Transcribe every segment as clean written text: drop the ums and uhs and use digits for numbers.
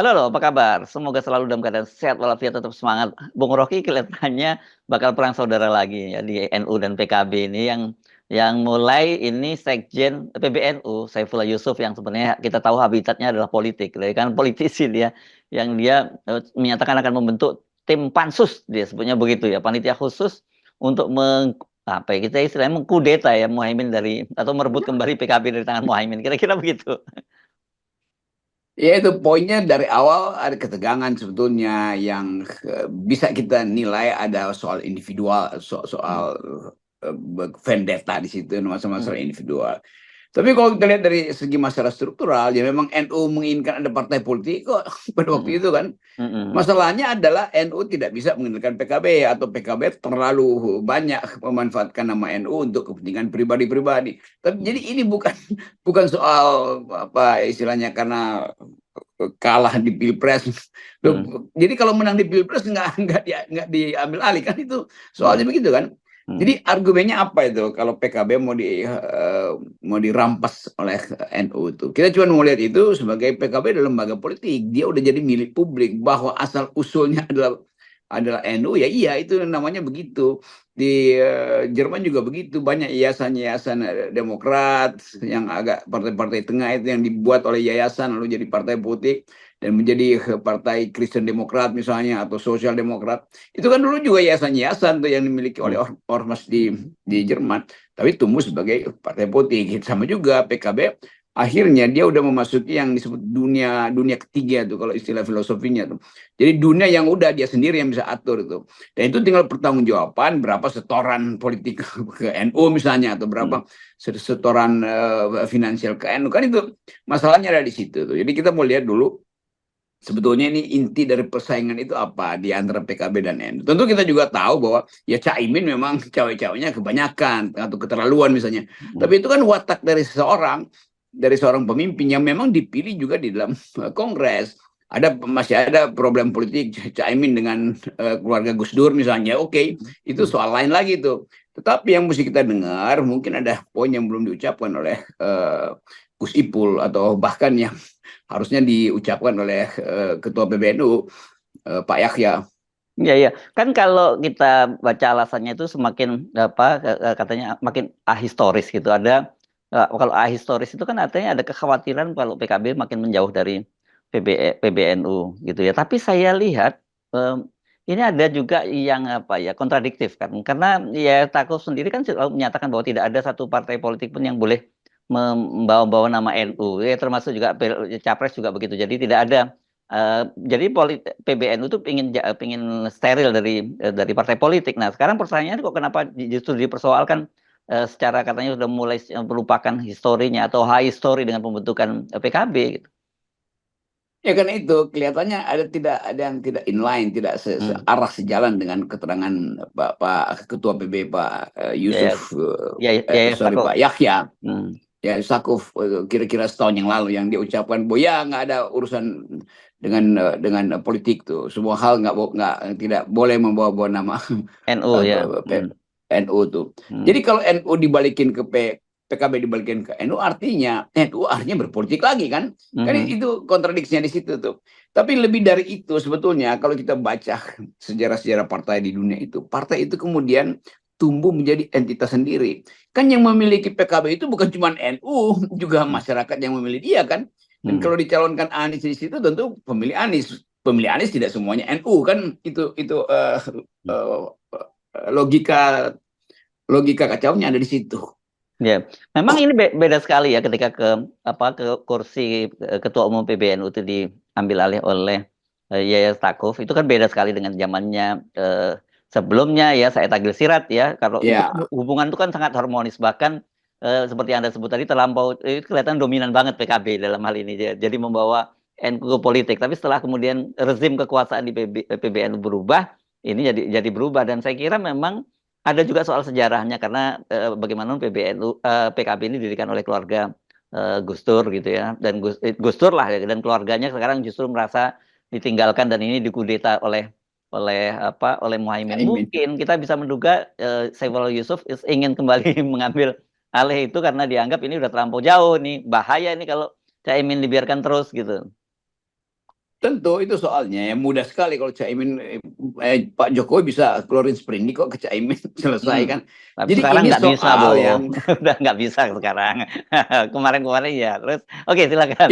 Halo loh, apa kabar? Semoga selalu dalam keadaan sehat walafiat, tetap semangat. Bung Rocky kelihatannya bakal perang saudara lagi ya di NU dan PKB ini yang mulai ini Sekjen PBNU Saifullah Yusuf yang sebenarnya kita tahu habitatnya adalah politik, ya kan politisi dia yang dia menyatakan akan membentuk tim pansus dia sebutnya begitu ya, panitia khusus untuk apa ya, kita istilahnya mengkudeta ya Muhaimin dari atau merebut kembali PKB dari tangan Muhaimin, kira-kira begitu. Ya itu poinnya dari awal ada ketegangan sebetulnya yang bisa kita nilai ada soal individual, Hmm. soal vendetta di situ, masalah-masalah Hmm. individual. Tapi kalau kita lihat dari segi masalah struktural, ya memang NU menginginkan ada partai politik kok pada Hmm. waktu itu kan. Hmm. Masalahnya adalah NU tidak bisa mengendalikan PKB atau PKB terlalu banyak memanfaatkan nama NU untuk kepentingan pribadi-pribadi. Tapi jadi Hmm. ini bukan bukan soal apa istilahnya karena kalah di pilpres. Hmm. Jadi kalau menang di pilpres nggak diambil alih kan itu Hmm. soalnya begitu kan. Hmm. Jadi argumennya apa itu kalau PKB mau dirampas oleh NU itu? Kita cuma mau lihat itu sebagai PKB adalah lembaga politik. Dia udah jadi milik publik bahwa asal usulnya adalah NU ya iya itu namanya begitu. Di Jerman juga begitu banyak yayasan-yayasan Demokrat yang agak partai-partai tengah itu yang dibuat oleh yayasan lalu jadi partai politik dan menjadi partai Kristen Demokrat misalnya atau Sosial Demokrat itu kan dulu juga yayasan-yayasan tuh yang dimiliki oleh Hmm. ormas di Jerman tapi tumbuh sebagai partai politik sama juga PKB akhirnya dia udah memasuki yang disebut dunia dunia ketiga tuh kalau istilah filosofinya tuh jadi dunia yang udah dia sendiri yang bisa atur itu dan itu tinggal pertanggungjawaban berapa setoran politik ke NU misalnya atau Hmm. berapa setoran finansial ke NU kan itu masalahnya ada di situ tuh jadi kita mau lihat dulu sebetulnya ini inti dari persaingan itu apa di antara PKB dan NU. Tentu kita juga tahu bahwa ya Caimin memang cawe-cawenya kebanyakan atau keterlaluan misalnya. Hmm. Tapi itu kan watak dari seorang pemimpin yang memang dipilih juga di dalam Kongres. Masih ada problem politik Caimin dengan keluarga Gus Dur misalnya. Oke, itu Hmm. soal lain lagi tuh. Tetapi yang mesti kita dengar mungkin ada poin yang belum diucapkan oleh Gus Ipul atau bahkan yang harusnya diucapkan oleh Ketua PBNU Pak Yahya. Iya, iya. Kan kalau kita baca alasannya itu semakin apa katanya makin ahistoris gitu. Ada kalau ahistoris itu kan artinya ada kekhawatiran kalau PKB makin menjauh dari PBNU gitu ya. Tapi saya lihat em, ini ada juga yang apa ya kontradiktif kan. Karena ya Takuf sendiri kan selalu menyatakan bahwa tidak ada satu partai politik pun yang boleh membawa-bawa nama NU. Ya termasuk juga Capres juga begitu. Jadi tidak ada jadi PBNU itu pingin steril dari partai politik. Nah, sekarang pertanyaannya kok kenapa justru dipersoalkan secara katanya sudah mulai melupakan historinya atau high history dengan pembentukan PKB gitu. Ya kan itu kelihatannya ada yang tidak inline, tidak Hmm. searah sejalan dengan keterangan Pak Ketua PB Pak Ya, ya, Yusuf ya, ya, ya, sorry Stakuf. Pak Yahya Hmm. ya Sakuf kira-kira setahun yang lalu yang dia ucapkan bahwa ya nggak ada urusan dengan politik tuh semua hal nggak tidak boleh membawa-bawa nama NU ya. Hmm. NU tuh. Hmm. Jadi kalau NU dibalikin ke PKB dibalikin ke NU artinya NU artinya berpolitik lagi kan? Kan Mhm. itu kontradiksinya di situ tuh. Tapi lebih dari itu sebetulnya kalau kita baca sejarah-sejarah partai di dunia itu, partai itu kemudian tumbuh menjadi entitas sendiri. Kan yang memiliki PKB itu bukan cuma NU, juga Hmm. masyarakat yang memilih dia kan. Dan Hmm. kalau dicalonkan Anies di situ tentu pemilih Anies. Pemilih Anies tidak semuanya NU kan itu uh, logika logika kacaunya ada di situ. Ya, memang ini beda sekali ya ketika ke kursi ketua umum PBNU itu diambil alih oleh Yaya Stakuf. Itu kan beda sekali dengan zamannya sebelumnya ya saya Tagil Sirat ya. Kalau itu Ya, hubungan itu kan sangat harmonis bahkan seperti Anda sebut tadi terlampau itu kelihatan dominan banget PKB dalam hal ini. Jadi membawa NU ke politik. Tapi setelah kemudian rezim kekuasaan di PBNU berubah, ini jadi berubah dan saya kira memang ada juga soal sejarahnya karena bagaimana PKB ini didirikan oleh keluarga Gus Dur gitu ya dan Gus Dur lah ya, dan keluarganya sekarang justru merasa ditinggalkan dan ini dikudeta oleh Muhaimin. Caimin. Mungkin kita bisa menduga Saifullah Yusuf ingin kembali mengambil alih itu karena dianggap ini udah terlampau jauh nih bahaya nih kalau Caimin dibiarkan terus gitu. Tentu itu soalnya ya mudah sekali kalau Caimin Pak Jokowi bisa keluarin sprint kok ke Caimin selesai Hmm. kan. Tapi Jadi sekarang ini nggak bisa, soal Bung. yang Udah nggak bisa sekarang. Kemarin-kemarin ya. Terus, oke silakan.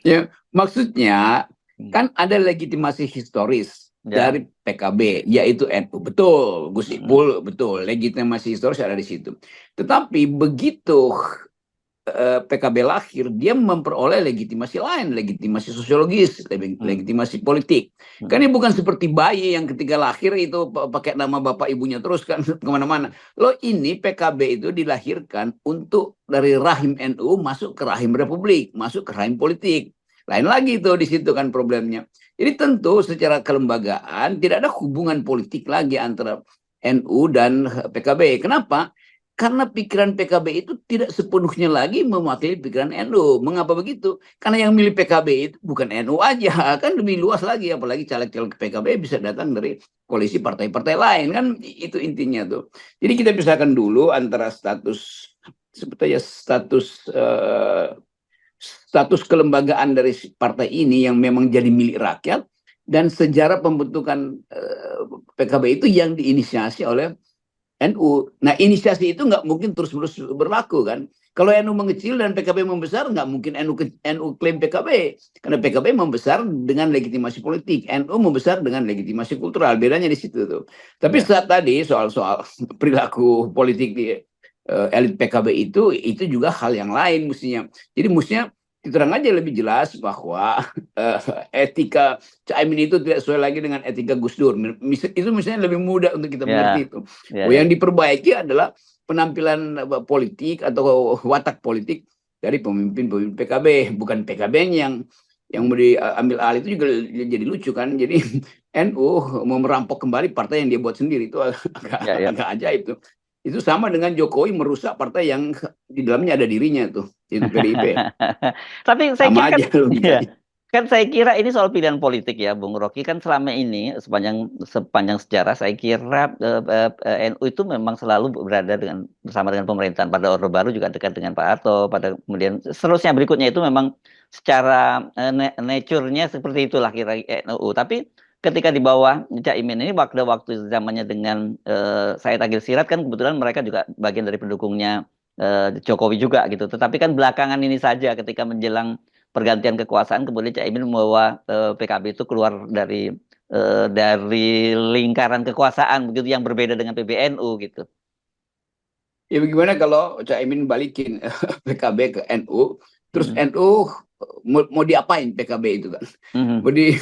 ya, maksudnya Hmm. kan ada legitimasi historis Ya. dari PKB yaitu NU. Betul, Gus Hmm. Ipul betul, legitimasi historis ada di situ. Tetapi begitu PKB lahir, dia memperoleh legitimasi lain, legitimasi sosiologis, Hmm. legitimasi politik. Kan Hmm. ini bukan seperti bayi yang ketika lahir itu pakai nama bapak ibunya terus kan kemana-mana. Loh ini PKB itu dilahirkan untuk dari rahim NU masuk ke rahim Republik, masuk ke rahim politik. Lain lagi itu di situ kan problemnya. Jadi tentu secara kelembagaan tidak ada hubungan politik lagi antara NU dan PKB. Kenapa? Karena pikiran PKB itu tidak sepenuhnya lagi mewakili pikiran NU. Mengapa begitu? Karena yang milih PKB itu bukan NU aja, kan lebih luas lagi. Apalagi caleg-caleg PKB bisa datang dari koalisi partai-partai lain, kan itu intinya tuh. Jadi kita pisahkan dulu antara status sebetulnya status kelembagaan dari partai ini yang memang jadi milik rakyat dan sejarah pembentukan PKB itu yang diinisiasi oleh NU. Nah, inisiasi itu nggak mungkin terus-menerus berlaku kan. Kalau NU mengecil dan PKB membesar, nggak mungkin NU klaim PKB. Karena PKB membesar dengan legitimasi politik, NU membesar dengan legitimasi kultural. Bedanya di situ tuh. Tapi Ya. saat tadi soal-soal perilaku politik di elit PKB itu juga hal yang lain mestinya. Jadi mestinya diterang aja lebih jelas bahwa etika Caimin itu tidak sesuai lagi dengan etika Gus Dur. Itu misalnya lebih mudah untuk kita mengerti Ya. itu. Ya. Oh, Ya. yang diperbaiki adalah penampilan politik atau watak politik dari pemimpin-pemimpin PKB, bukan PKB yang mau diambil alih itu juga jadi lucu kan. Jadi NU mau merampok kembali partai yang dia buat sendiri itu agak, Ya. Ya. agak ajaib tuh. Itu sama dengan Jokowi merusak partai yang di dalamnya ada dirinya tuh, itu PDIP. Tapi saya kira Sama kan, aja ya, logikanya. kan saya kira ini soal pilihan politik ya, Bung Rocky kan selama ini sepanjang sepanjang sejarah saya kira NU itu memang selalu berada bersama dengan pemerintahan. Pada Orde Baru juga dekat dengan Pak Harto, pada kemudian seterusnya berikutnya itu memang secara nature-nya seperti itulah kira NU. Tapi ketika di bawah Caimin ini waktu zamannya dengan Said Agil Siraj kan kebetulan mereka juga bagian dari pendukungnya Jokowi juga gitu. Tetapi kan belakangan ini saja ketika menjelang pergantian kekuasaan kemudian Caimin membawa PKB itu keluar dari lingkaran kekuasaan begitu yang berbeda dengan PBNU gitu. Ya bagaimana kalau Caimin balikin PKB ke NU, terus Hmm. NU mau diapain PKB itu kan? Hmm. Mau di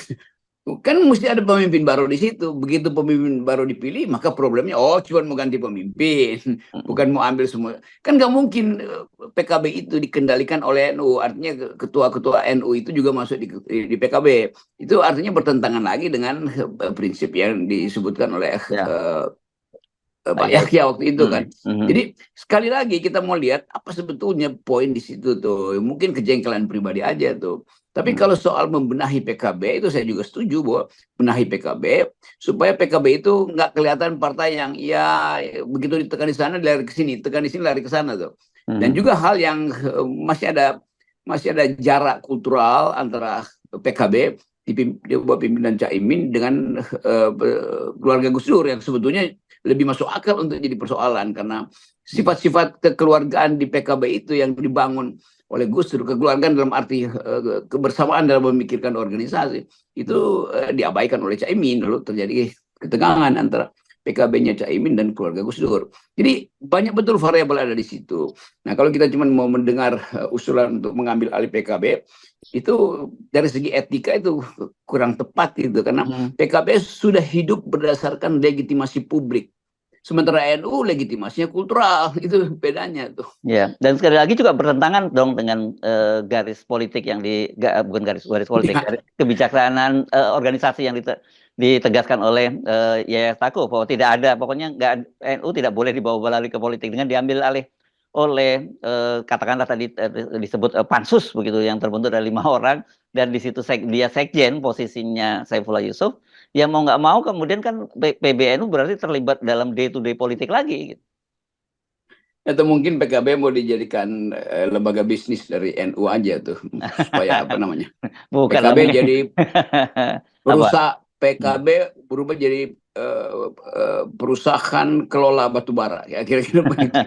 kan mesti ada pemimpin baru di situ. Begitu pemimpin baru dipilih, maka problemnya cuma mau ganti pemimpin, Hmm. bukan mau ambil semua. Kan nggak mungkin PKB itu dikendalikan oleh NU. Artinya ketua-ketua NU itu juga masuk di PKB. Itu artinya bertentangan lagi dengan prinsip yang disebutkan oleh Ya, Pak ya. Yahya waktu itu Hmm. kan. Hmm. Jadi sekali lagi kita mau lihat apa sebetulnya poin di situ tuh. Mungkin kejengkelan pribadi aja tuh. Tapi Hmm. kalau soal membenahi PKB itu saya juga setuju bahwa benahi PKB supaya PKB itu nggak kelihatan partai yang ya begitu ditekan di sana lari ke sini, tekan di sini lari ke sana tuh. Dan Hmm. juga hal yang masih ada jarak kultural antara PKB di bawah pimpinan Caimin dengan keluarga Gus Dur yang sebetulnya lebih masuk akal untuk jadi persoalan karena sifat-sifat kekeluargaan di PKB itu yang dibangun oleh Gus Dur, kekeluargaan dalam arti kebersamaan dalam memikirkan organisasi itu diabaikan oleh Caimin, lalu terjadi ketegangan antara PKB-nya Caimin dan keluarga Gus Dur. Jadi banyak betul variabel ada di situ. Nah kalau kita cuma mau mendengar usulan untuk mengambil alih PKB itu dari segi etika itu kurang tepat gitu karena Hmm. PKB sudah hidup berdasarkan legitimasi publik. Sementara NU legitimasinya kultural, itu bedanya tuh. Ya, dan sekali lagi juga bertentangan dong dengan garis politik yang bukan garis politik, Ya, kebijaksanaan organisasi yang ditegaskan oleh Yahya Stakuf bahwa tidak ada, pokoknya nggak NU tidak boleh dibawa lagi ke politik dengan diambil alih oleh katakanlah tadi disebut pansus begitu yang terbentuk dari 5 orang dan di situ dia sekjen posisinya Saifullah Yusuf, ya mau nggak mau kemudian kan PBNU berarti terlibat dalam day to day politik lagi. Gitu. Atau mungkin PKB mau dijadikan lembaga bisnis dari NU aja tuh, supaya apa namanya? Bukan lah PKB mungkin. jadi Apa? PKB berubah jadi perusahaan kelola batubara, ya kira-kira begitu.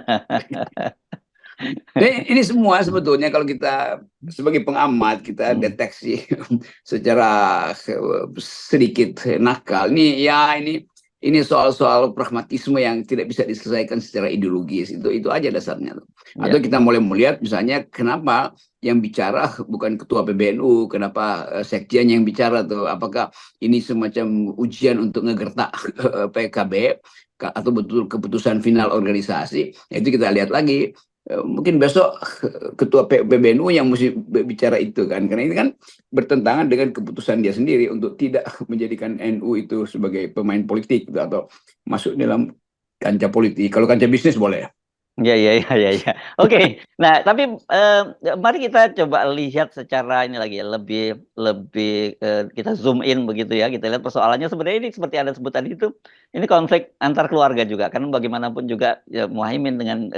Ini semua sebetulnya kalau kita sebagai pengamat kita deteksi secara sedikit nakal. Ini soal-soal pragmatisme yang tidak bisa diselesaikan secara ideologis. Itu aja dasarnya. Ya. Atau kita mulai melihat misalnya kenapa yang bicara bukan ketua PBNU, kenapa sekjen yang bicara tuh? Apakah ini semacam ujian untuk ngegertak PKB atau betul keputusan final organisasi? Itu kita lihat lagi. Mungkin besok ketua PBNU yang mesti bicara itu kan, karena ini kan bertentangan dengan keputusan dia sendiri untuk tidak menjadikan NU itu sebagai pemain politik gitu, atau masuk dalam kancah politik. Kalau kancah bisnis boleh. Ya, ya, ya, ya, ya. Oke. Nah, tapi mari kita coba lihat secara ini lagi ya, lebih lebih kita zoom in begitu ya. Kita lihat persoalannya sebenarnya ini seperti Anda sebut tadi itu, ini konflik antar keluarga juga. Kan bagaimanapun juga ya, Muhaimin dengan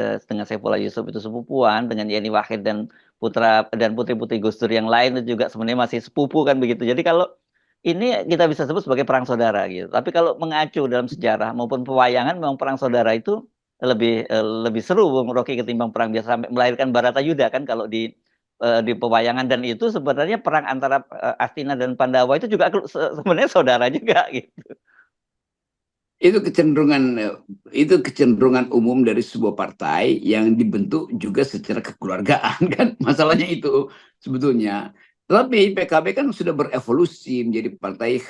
Saifullah Yusuf itu sepupuan, dengan Yeni Wahid dan putra dan putri-putri Gus Dur yang lain itu juga sebenarnya masih sepupu kan begitu. Jadi kalau ini kita bisa sebut sebagai perang saudara gitu. Tapi kalau mengacu dalam sejarah maupun pewayangan, memang perang saudara itu lebih seru Bung Rocky ketimbang perang biasa sampai melahirkan Baratayuda kan kalau di pewayangan, dan itu sebenarnya perang antara Astina dan Pandawa itu juga sebenarnya saudara juga gitu. Itu kecenderungan umum dari sebuah partai yang dibentuk juga secara kekeluargaan kan, masalahnya itu sebetulnya. Tapi PKB kan sudah berevolusi menjadi partai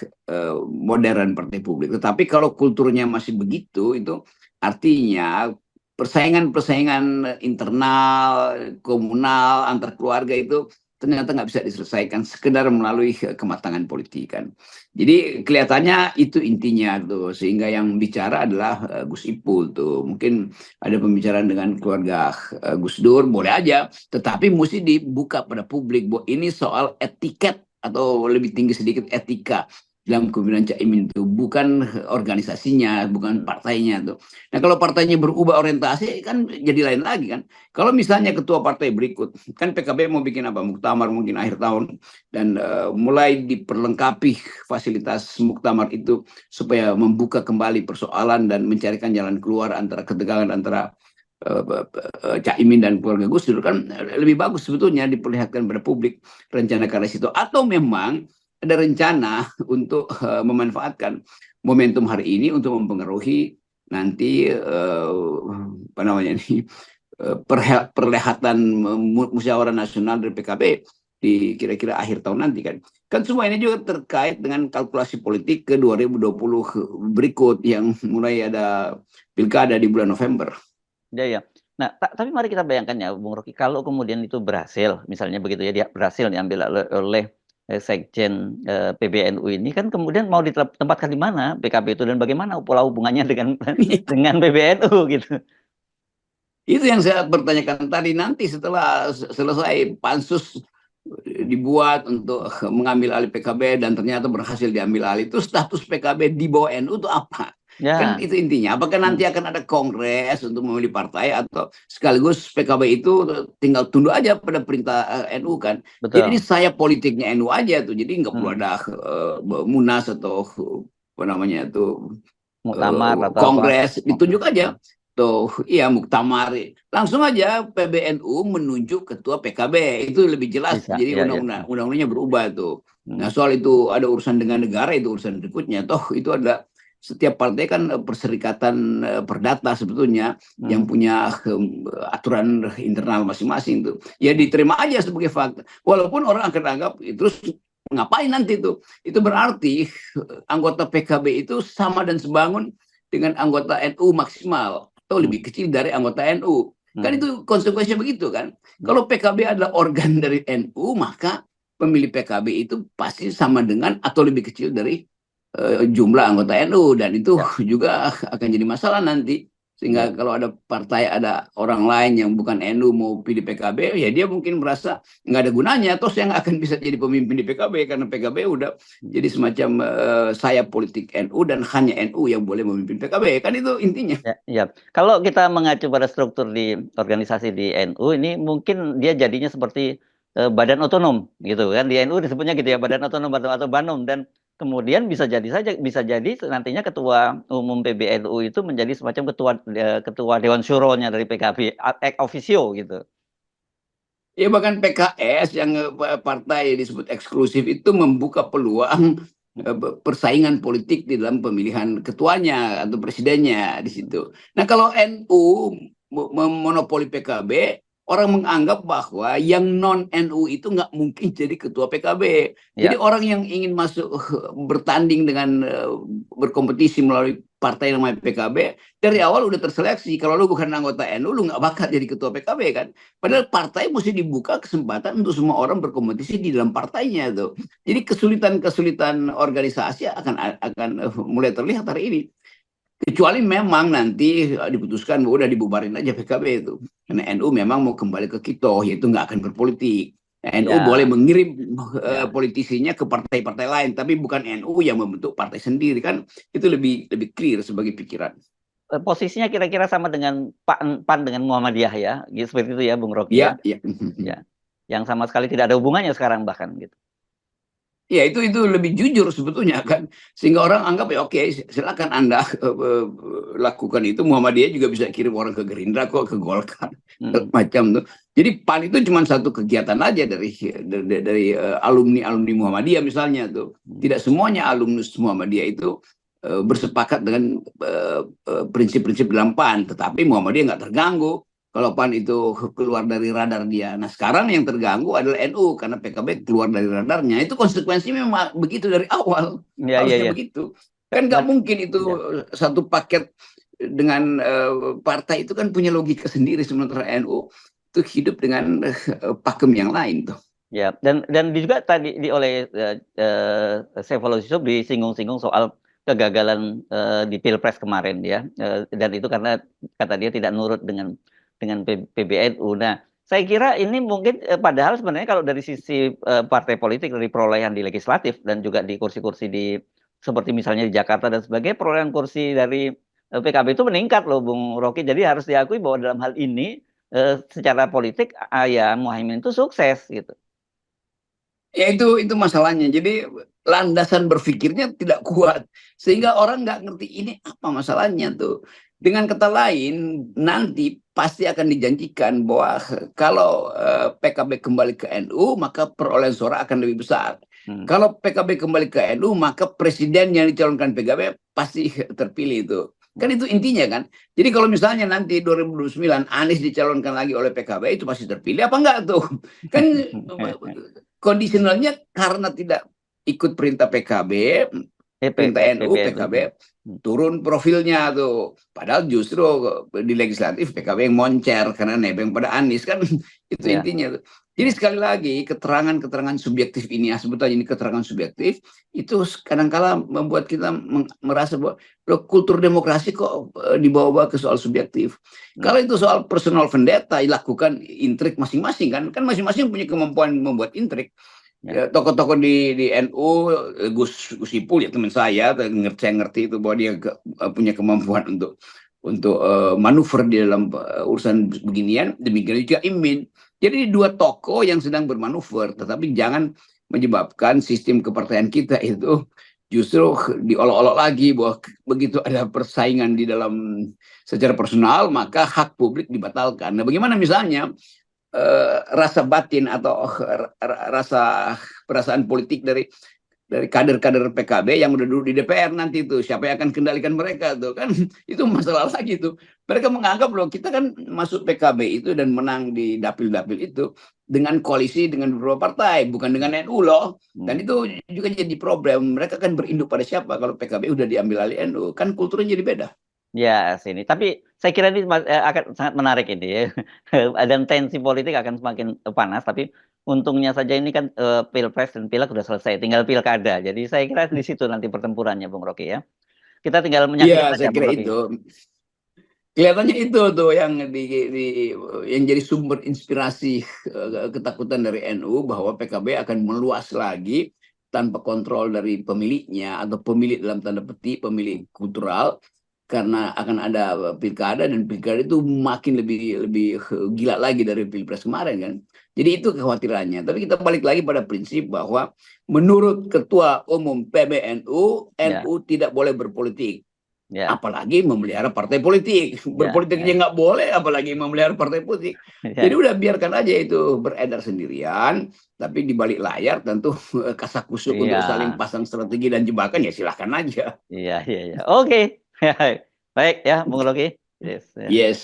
modern, partai publik. Tetapi kalau kulturnya masih begitu, itu artinya persaingan-persaingan internal, komunal, antar keluarga itu ternyata nggak bisa diselesaikan sekedar melalui kematangan politik kan. Jadi kelihatannya itu intinya tuh, sehingga yang bicara adalah Gus Ipul tuh. Mungkin ada pembicaraan dengan keluarga Gus Dur, boleh aja, tetapi mesti dibuka pada publik bahwa ini soal etiket atau lebih tinggi sedikit etika dalam kepemimpinan Caimin itu, bukan organisasinya, bukan partainya tuh. Nah, kalau partainya berubah orientasi kan jadi lain lagi kan. Kalau misalnya ketua partai berikut, kan PKB mau bikin apa? Muktamar mungkin akhir tahun, dan mulai diperlengkapi fasilitas muktamar itu supaya membuka kembali persoalan dan mencarikan jalan keluar antara ketegangan antara Caimin dan keluarga Gus Dur, kan lebih bagus sebetulnya diperlihatkan pada publik rencana ke arah situ. Atau memang ada rencana untuk memanfaatkan momentum hari ini untuk mempengaruhi nanti apa namanya ini perlihatan musyawarah nasional dari PKB di kira-kira akhir tahun nanti kan. Kan semua ini juga terkait dengan kalkulasi politik ke 2020 berikut yang mulai ada pilkada di bulan November. Ya, ya. Nah, tapi mari kita bayangkan ya, Bung Rocky, kalau kemudian itu berhasil, misalnya begitu ya, dia berhasil diambil oleh Sekjen PBNU ini, kan kemudian mau ditempatkan di mana PKB itu, dan bagaimana pola hubungannya dengan dengan PBNU gitu. Itu yang saya pertanyakan tadi, nanti setelah selesai pansus dibuat untuk mengambil alih PKB dan ternyata berhasil diambil alih, itu status PKB di bawah NU itu apa? Kan Ya. itu intinya. Apakah nanti akan ada kongres untuk memilih partai, atau sekaligus PKB itu tinggal tunduk aja pada perintah NU kan? Jadi ini Betul. saya politiknya NU aja tuh. Jadi nggak perlu Hmm. ada munas atau apa namanya itu Muktamar atau apa. kongres, Oke. ditunjuk aja tuh, iya muktamar, langsung aja PBNU menunjuk ketua PKB, itu lebih jelas. Bisa, Jadi ya, ya. undang-undangnya berubah tuh. Nah, Hmm. soal itu ada urusan dengan negara, itu urusan berikutnya. Toh itu ada, setiap partai kan perserikatan perdata sebetulnya, yang Hmm. punya aturan internal masing-masing tuh. Ya diterima aja sebagai fakta. Walaupun orang akan anggap terus ngapain nanti tuh? Itu berarti anggota PKB itu sama dan sebangun dengan anggota NU maksimal, atau lebih kecil dari anggota NU. Kan Hmm. itu konsekuensinya begitu kan. Ya. Kalau PKB adalah organ dari NU, maka pemilih PKB itu pasti sama dengan atau lebih kecil dari jumlah anggota NU, dan itu Ya. juga akan jadi masalah nanti Sehingga Ya, kalau ada partai, ada orang lain yang bukan NU mau pilih PKB, ya dia mungkin merasa nggak ada gunanya. Terus saya nggak akan bisa jadi pemimpin di PKB karena PKB udah jadi semacam sayap politik NU dan hanya NU yang boleh memimpin PKB. Kan itu intinya. ya, ya. Kalau kita mengacu pada struktur di organisasi di NU ini mungkin dia jadinya seperti badan otonom gitu kan, di NU disebutnya gitu ya, badan otonom atau Banom, dan kemudian bisa jadi nantinya ketua umum PBNU itu menjadi semacam ketua Dewan Syuronya dari PKB ex officio gitu. Ya bahkan PKS yang partai disebut eksklusif itu membuka peluang persaingan politik di dalam pemilihan ketuanya atau presidennya di situ. Nah kalau NU memonopoli PKB, orang menganggap bahwa yang non NU itu nggak mungkin jadi ketua PKB. Jadi Ya. orang yang ingin masuk bertanding dengan berkompetisi melalui partai namanya PKB dari awal udah terseleksi. Kalau lu bukan anggota NU, lu nggak bakal jadi ketua PKB kan. Padahal partai mesti dibuka kesempatan untuk semua orang berkompetisi di dalam partainya tuh. Jadi kesulitan-kesulitan organisasi akan mulai terlihat hari ini. Kecuali memang nanti diputuskan udah dibubarin aja PKB itu. Karena NU memang mau kembali ke Kito, yaitu nggak akan berpolitik. NU boleh Ya, mengirim ya. politisinya ke partai-partai lain, tapi bukan NU yang membentuk partai sendiri kan. Itu lebih lebih clear sebagai pikiran. Posisinya kira-kira sama dengan PAN dengan Muhammadiyah ya, gitu, seperti itu ya, Bung Rocky ya. Ya, ya. Ya, yang sama sekali tidak ada hubungannya sekarang bahkan gitu. Ya itu lebih jujur sebetulnya kan, sehingga orang anggap ya oke, silakan Anda lakukan itu. Muhammadiyah juga bisa kirim orang ke Gerindra kok, ke Golkar Mm, macam tuh. Jadi PAN itu cuma satu kegiatan aja dari alumni alumni Muhammadiyah misalnya tuh. mm. Tidak semuanya alumnus Muhammadiyah itu bersepakat dengan prinsip-prinsip dalam PAN, tetapi Muhammadiyah nggak terganggu kalau PAN itu keluar dari radar dia. Nah sekarang yang terganggu adalah NU karena PKB keluar dari radarnya. Itu konsekuensinya memang begitu dari awal. Ya, ya, Harusnya ya. begitu. Kan nggak Nah, mungkin itu ya. satu paket dengan partai itu kan punya logika sendiri. Sementara NU itu hidup dengan pakem yang lain tuh. Ya, dan juga tadi oleh Saifullah Yusuf disinggung-singgung soal kegagalan di Pilpres kemarin ya. Dan itu karena kata dia tidak nurut dengan PBNU. Nah, saya kira ini mungkin padahal sebenarnya kalau dari sisi partai politik dari perolehan di legislatif dan juga di kursi-kursi di seperti misalnya di Jakarta dan sebagainya, perolehan kursi dari PKB itu meningkat loh Bung Rocky. Jadi harus diakui bahwa dalam hal ini secara politik ya Muhaimin itu sukses gitu. Ya itu masalahnya. Jadi landasan berpikirnya tidak kuat sehingga orang nggak ngerti ini apa masalahnya tuh. Dengan kata lain, nanti pasti akan dijanjikan bahwa kalau PKB kembali ke NU, maka perolehan suara akan lebih besar. Hmm. Kalau PKB kembali ke NU, maka presiden yang dicalonkan PKB pasti terpilih itu. Kan itu intinya kan. Jadi kalau misalnya nanti 2029 Anies dicalonkan lagi oleh PKB, itu pasti terpilih apa enggak tuh? Kan kondisionalnya karena tidak ikut perintah PKB, perintah NU, PBNU. PKB turun profilnya tuh. Padahal justru di legislatif PKB yang moncer karena nebeng pada Anies kan itu Ya, intinya tuh. Jadi ya, sekali lagi keterangan-keterangan subjektif ini, ya sebetulnya ini keterangan subjektif, itu kadang-kala membuat kita merasa bahwa loh, kultur demokrasi kok dibawa-bawa ke soal subjektif. hmm, Kalau itu soal personal vendetta, dilakukan intrik masing-masing kan masing-masing punya kemampuan membuat intrik. ya, Ya, tokoh-tokoh di NU, Gus Ipul ya teman saya ngerti itu bahwa dia punya kemampuan untuk manuver di dalam urusan beginian. Demikian juga Imin. Jadi dua tokoh yang sedang bermanuver, tetapi jangan menyebabkan sistem kepartaian kita itu justru diolok-olok lagi bahwa begitu ada persaingan di dalam secara personal maka hak publik dibatalkan. Nah, bagaimana misalnya rasa batin atau rasa perasaan politik dari kader-kader PKB yang udah dulu di DPR nanti itu siapa yang akan kendalikan mereka tuh kan itu masalah lagi tuh. Mereka menganggap loh kita kan masuk PKB itu dan menang di dapil-dapil itu dengan koalisi dengan beberapa partai bukan dengan NU loh, dan hmm. itu juga jadi problem. Mereka kan berinduk pada siapa kalau PKB udah diambil alih NU, kan kulturnya jadi beda. Ya, sini. Tapi saya kira ini akan sangat menarik ini ya. Dan tensi politik akan semakin panas. Tapi untungnya saja ini kan Pilpres dan Pileg sudah selesai. Tinggal Pilkada. Jadi saya kira di situ nanti pertempurannya, Bung Rocky ya. Kita tinggal Iya menyaksikan saja, saya Bung kira Rocky. itu Kelihatannya itu tuh yang yang jadi sumber inspirasi ketakutan dari NU bahwa PKB akan meluas lagi tanpa kontrol dari pemiliknya atau pemilik dalam tanda petik pemilik kultural karena akan ada pilkada dan pilkada itu makin lebih lebih gila lagi dari pilpres kemarin kan. Jadi itu kekhawatirannya. Tapi kita balik lagi pada prinsip bahwa menurut Ketua Umum PBNU, Ya, NU tidak boleh berpolitik ya, apalagi memelihara partai politik. ya, Berpolitik aja ya, nggak boleh, apalagi memelihara partai politik. Jadi ya, udah biarkan aja itu beredar sendirian, tapi di balik layar tentu kasakusuk iya, untuk saling pasang strategi dan jebakan ya silahkan aja. iya, iya, iya. Oke, baik ya, Bung Loki. Yes, ya. Yes.